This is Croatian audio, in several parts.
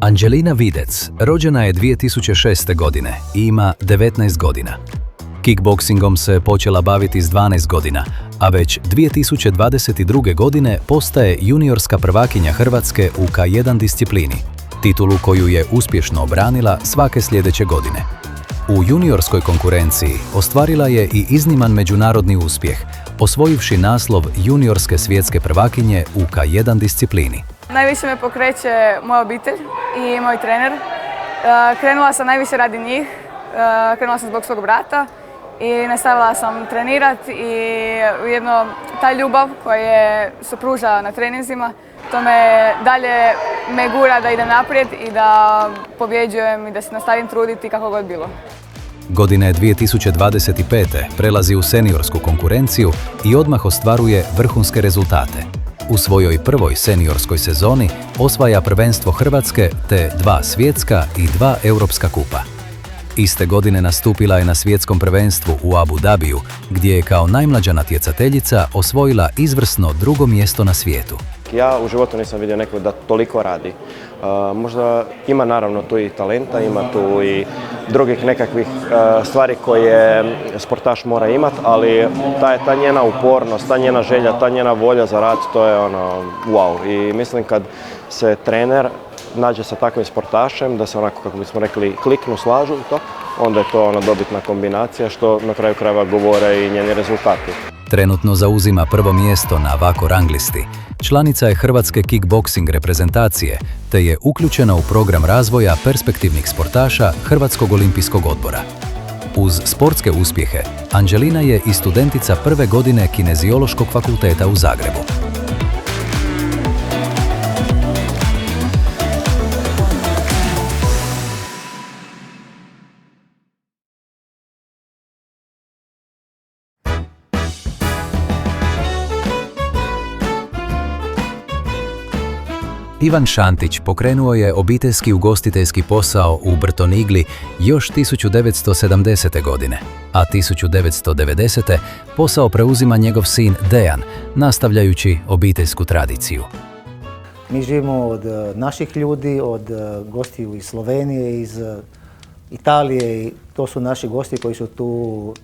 Anđelina Videc rođena je 2006. godine i ima 19 godina. Kickboksingom se počela baviti s 12 godina, a već 2022. godine postaje juniorska prvakinja Hrvatske u K1 disciplini, titulu koju je uspješno obranila svake sljedeće godine. U juniorskoj konkurenciji ostvarila je i izniman međunarodni uspjeh, osvojivši naslov juniorske svjetske prvakinje u K1 disciplini. Najviše me pokreće moja obitelj i moj trener. Krenula sam najviše radi njih, krenula sam zbog svog brata i nastavila sam trenirati i ujedno ta ljubav koja se pruža na treninzima, to me dalje gura da idem naprijed i da pobjeđujem i da se nastavim truditi kako god bilo. Godine 2025. prelazi u seniorsku konkurenciju i odmah ostvaruje vrhunske rezultate. U svojoj prvoj seniorskoj sezoni osvaja prvenstvo Hrvatske te 2 svjetska i 2 europska kupa. Iste godine nastupila je na svjetskom prvenstvu u Abu Dhabiju, gdje je kao najmlađa natjecateljica osvojila izvrsno 2. mjesto na svijetu. Ja u životu nisam vidio nekog da toliko radi. Možda ima naravno tu i talenta, ima tu i drugih nekakvih stvari koje sportaš mora imati, ali ta njena upornost, ta njena želja, ta njena volja za rad, to je wow. I mislim kad se trener nađe sa takvim sportašem, da se onako, kako bismo rekli, kliknu, slažu to, onda je to dobitna kombinacija, što na kraju krajeva govore i njeni rezultati. Trenutno zauzima prvo mjesto na Wako rang listi. Članica je Hrvatske kickboksing reprezentacije, te je uključena u program razvoja perspektivnih sportaša Hrvatskog olimpijskog odbora. Uz sportske uspjehe, Anđelina je i studentica prve godine Kineziološkog fakulteta u Zagrebu. Ivan Šantić pokrenuo je obiteljski ugostiteljski posao u Brtonigli još 1970. godine, a 1990. posao preuzima njegov sin Dejan, nastavljajući obiteljsku tradiciju. Mi živimo od naših ljudi, od gostiju iz Slovenije, iz Italije i to su naši gosti koji su tu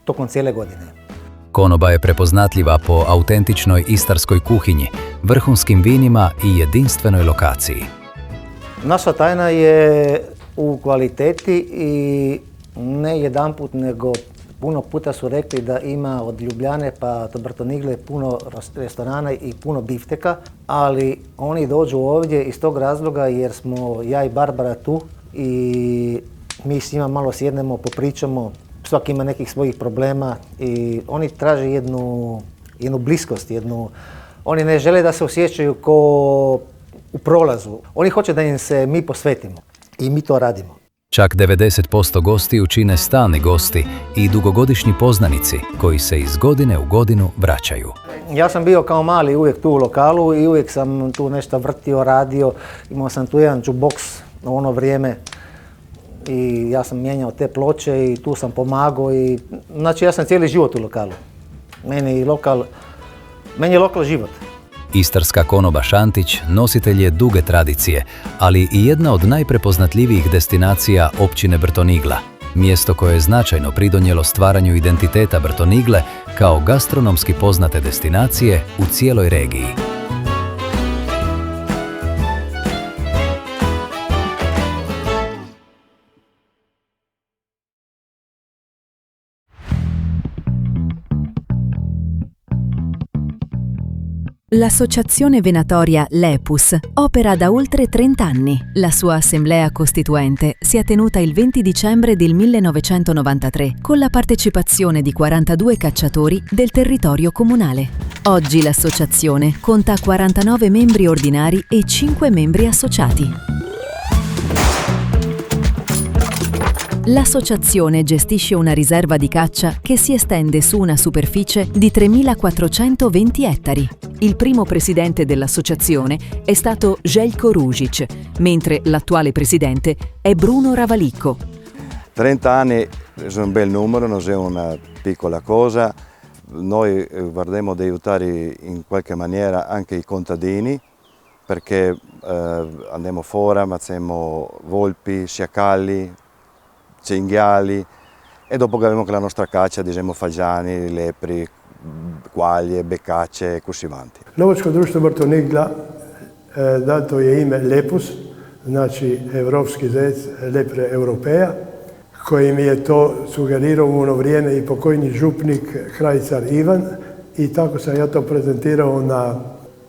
tokom cijele godine. Konoba je prepoznatljiva po autentičnoj istarskoj kuhinji, vrhunskim vinima i jedinstvenoj lokaciji. Naša tajna je u kvaliteti i ne jedanput, nego puno puta su rekli da ima od Ljubljane pa do Brtonigle puno restorana i puno bifteka, ali oni dođu ovdje iz tog razloga jer smo ja i Barbara tu i mi s njima malo sjednemo, popričamo. Svaki ima nekih svojih problema i oni traže jednu bliskost, oni ne žele da se osjećaju ko u prolazu. Oni hoće da im se mi posvetimo i mi to radimo. Čak 90% gostiju čine stalni gosti i dugogodišnji poznanici koji se iz godine u godinu vraćaju. Ja sam bio kao mali uvijek tu u lokalu i uvijek sam tu nešto vrtio, radio. Imao sam tu jedan jukebox u ono vrijeme. I ja sam mijenjao te ploče i tu sam pomagao i znači ja sam cijeli život u lokalu. Meni je lokal život. Istarska konoba Šantić nositelj je duge tradicije, ali i jedna od najprepoznatljivijih destinacija općine Brtonigla. Mjesto koje je značajno pridonijelo stvaranju identiteta Brtonigle kao gastronomski poznate destinacije u cijeloj regiji. L'associazione venatoria Lepus opera da oltre 30 anni. La sua assemblea costituente si è tenuta il 20 dicembre del 1993 con la partecipazione di 42 cacciatori del territorio comunale. Oggi l'associazione conta 49 membri ordinari e 5 membri associati. L'associazione gestisce una riserva di caccia che si estende su una superficie di 3.420 ettari. Il primo presidente dell'associazione è stato Željko Ružić, mentre l'attuale presidente è Bruno Ravalicco. 30 anni è un bel numero, non è una piccola cosa. Noi guardiamo di aiutare in qualche maniera anche i contadini perché andiamo fuori, ammazziamo volpi, sciacalli, cinghiali e dopo che abbiamo la nostra caccia, ad esempio fagiani, lepri, quaglie, beccacce e così avanti. Lovačko društvo Brtonigla dato je ime Lepus, znači evropski zec lepre europeja, koji mi je to sugerirao u ono vrijeme i pokojni župnik kralj car Ivan i tako sam ja to prezentirao na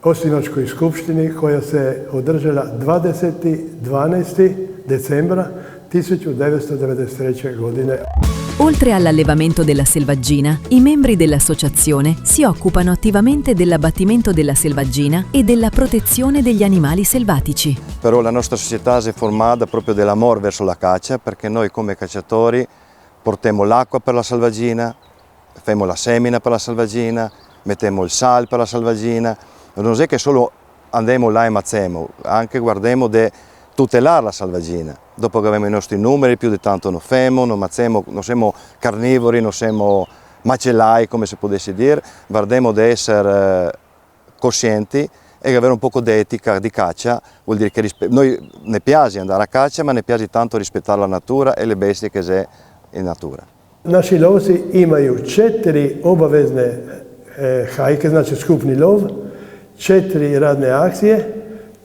Osječkoj skupštini koja se održala 12. decembra 1993. godine. Oltre all'allevamento della selvaggina, i membri dell'associazione si occupano attivamente dell'abbattimento della selvaggina e della protezione degli animali selvatici. Però la nostra società si è formata proprio dell'amore verso la caccia, perché noi come cacciatori portiamo l'acqua per la selvaggina, facciamo la semina per la selvaggina, mettiamo il sale per la selvaggina. Non è che solo andiamo là e ammazziamo, anche guardiamo di tutelare la selvaggina. Dopo che abbiamo i nostri numeri, più di tanto non facciamo, non ammazziamo, non siamo carnivori, non siamo macellai, come si potesse dire, guardiamo di essere coscienti e avere un po' di etica di caccia, vuol dire che noi ne piace andare a caccia, ma ne piace tanto rispettare la natura e le bestie che c'è in natura. Naši lovci imaju 4 obavezne hajke, znači skupni lov, 4 radne akcije,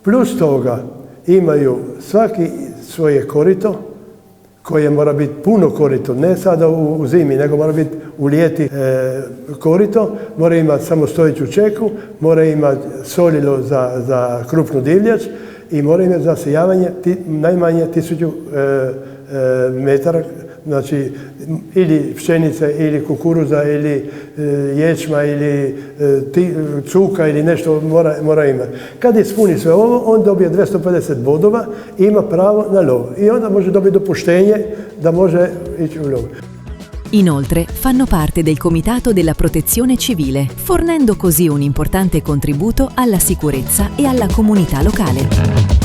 plus toga imaju svaki svoje korito koje mora biti puno korito, ne sada u zimi, nego mora biti u ljeti korito, mora imati samostojeću čeku, mora imati solilo za krupnu divljač i mora imati zasijavanje najmanje 1000 metara, znači ili pšenice, ili kukuruza, ili ječma, ili cuka, ili nešto mora imati. Kad ispuni sve ovo, on dobije 250 bodova i ima pravo na lov. I onda može dobiti dopuštenje da može ići u lov. Inoltre fanno parte del Comitato della Protezione Civile, fornendo così un importante contributo alla sicurezza e alla comunità locale.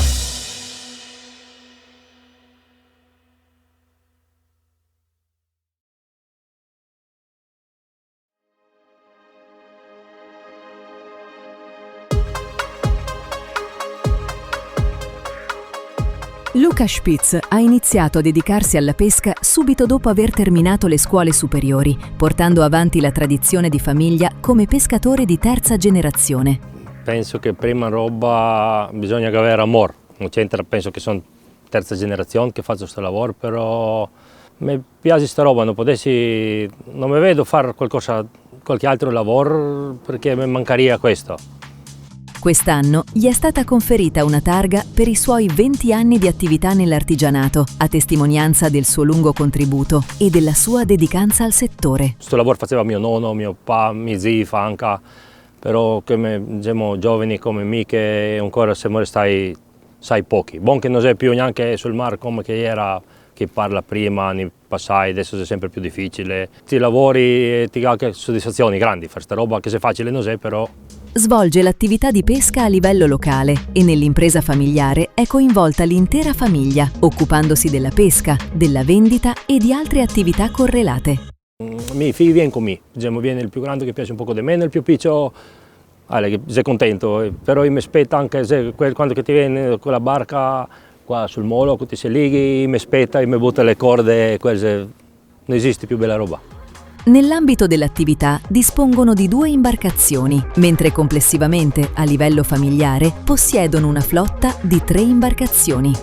Luca Spitz ha iniziato a dedicarsi alla pesca subito dopo aver terminato le scuole superiori, portando avanti la tradizione di famiglia come pescatore di terza generazione. Penso che prima roba bisogna avere amore, non c'entra, penso che sono terza generazione che faccio questo lavoro, però mi piace questa roba, non mi vedo fare qualche altro lavoro perché mi mancaria questo. Quest'anno gli è stata conferita una targa per i suoi 20 anni di attività nell'artigianato, a testimonianza del suo lungo contributo e della sua dedicanza al settore. Questo lavoro faceva mio nonno, mio papà, mio zio, anche, però come diciamo, giovani come me che ancora siamo stati pochi. Buon che non sei più neanche sul mare come che era, che parla prima, nei passati, adesso è sempre più difficile. Ti lavori e ti dà anche soddisfazioni grandi, fare questa roba che se facile non è, però. Svolge l'attività di pesca a livello locale e nell'impresa familiare è coinvolta l'intera famiglia, occupandosi della pesca, della vendita e di altre attività correlate. I miei figli vengono con me, diciamo, viene il più grande che piace un po' di me, il più piccolo sei contento, però mi aspetta anche quando ti viene con la barca qua sul molo, che ti si lighi, mi aspetta e mi butta le corde, non esiste più bella roba. Nell'ambito dell'attività dispongono di 2 imbarcazioni, mentre complessivamente, a livello familiare, possiedono una flotta di 3 imbarcazioni.